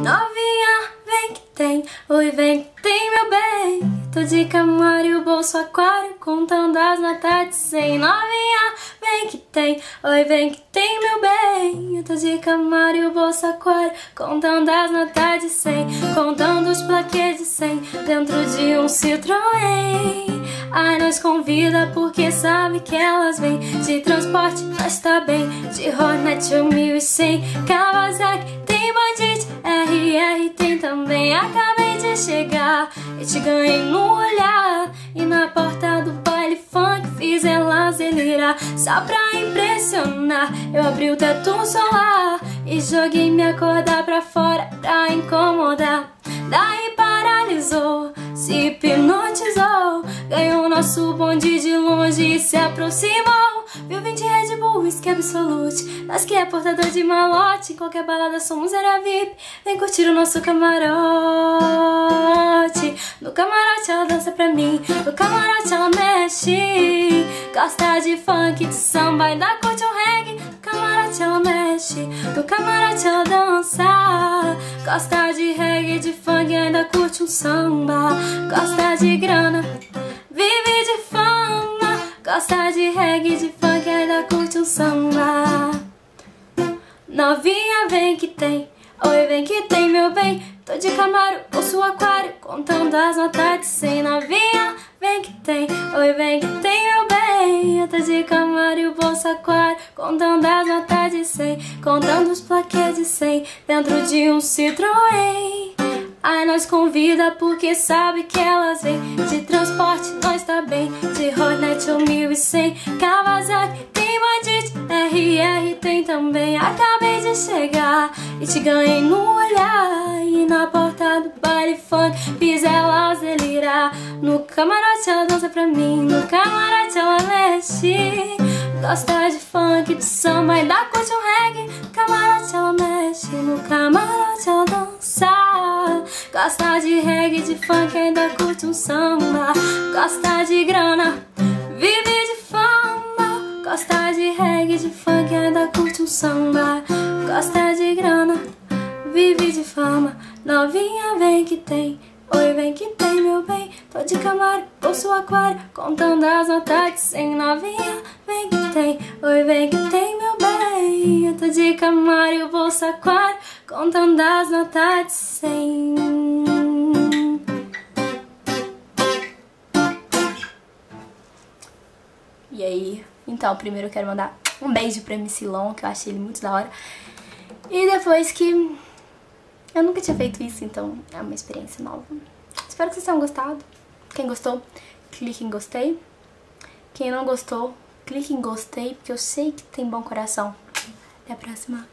Novinha, vem que tem, oi vem que tem meu bem. Tô de Camaro e o bolso aquário, contando as notas de 100. Novinha, vem que tem, oi vem que tem meu bem. Eu tô de Camaro e o bolso aquário, contando as notas de 100. Contando os plaquês de 100, dentro de um Citroën. Ai, nós convida porque sabe que elas vêm. De transporte, nós tá bem. De Hornet 1100, Kawasaki, tem Bandit, RR tem também. Acabei de chegar e te ganhei no olhar. E na porta do baile funk fiz elas delirar. Só pra impressionar, eu abri o teto solar e joguei minha corda pra fora pra incomodar. Daí paralisou, se hipnotizou, ganhou nosso bonde de longe e se aproximou. Viu 20 Red Bull, whisky absolute, nós que é portador de malote. Em qualquer balada somos área VIP, vem curtir o nosso camarote. No camarote ela dança pra mim, no camarote ela mexe. Gosta de funk, de samba, ainda curte um reggae. No camarote ela mexe, no camarote ela dança. Gosta de reggae, de funk, ainda curte um samba. Gosta de grana, vive de fama. Gosta de reggae, de funk, ainda curte um samba. Novinha, vem que tem, oi vem que tem meu bem. Tô de Camaro, bolso aquário, contando as notas de 100. Novinha, vem que tem, oi vem que tem meu bem. Eu tô de Camaro e o bolso aquário, contando as notas de 100. Contando os plaquês de 100, dentro de um Citroën. Ai, nós convida porque sabe que elas vêm. De transporte, nós tá bem. De Hornet 1100, Kawasaki, tem Bandit, RR tem também. Acabei de chegar e te ganhei no olhar. E na porta do baile funk fiz elas delirar. No camarote ela dança pra mim, no camarote ela mexe. Gosta de funk, de samba, ainda curte um reggae. No camarote ela mexe, no camarote ela dança. Gosta de reggae, de funk, ainda curte um samba. Gosta de grana, vive de fama. Gosta de reggae, de funk, ainda curte um samba. Gosta de grana, vive de fama. Novinha, vem que tem, oi vem que tem meu bem. Tô de Camaro, bolso aquário, contando as notas de 100. Novinha, vem que tem, oi vem que tem meu bem. Eu tô de Camaro e o bolso aquário, contando as notas de 100. E aí? Então, primeiro eu quero mandar um beijo pra MC Long, que eu achei ele muito da hora. E depois que... eu nunca tinha feito isso, então é uma experiência nova. Espero que vocês tenham gostado. Quem gostou, clique em gostei. Quem não gostou, clique em gostei, porque eu sei que tem bom coração. Até a próxima.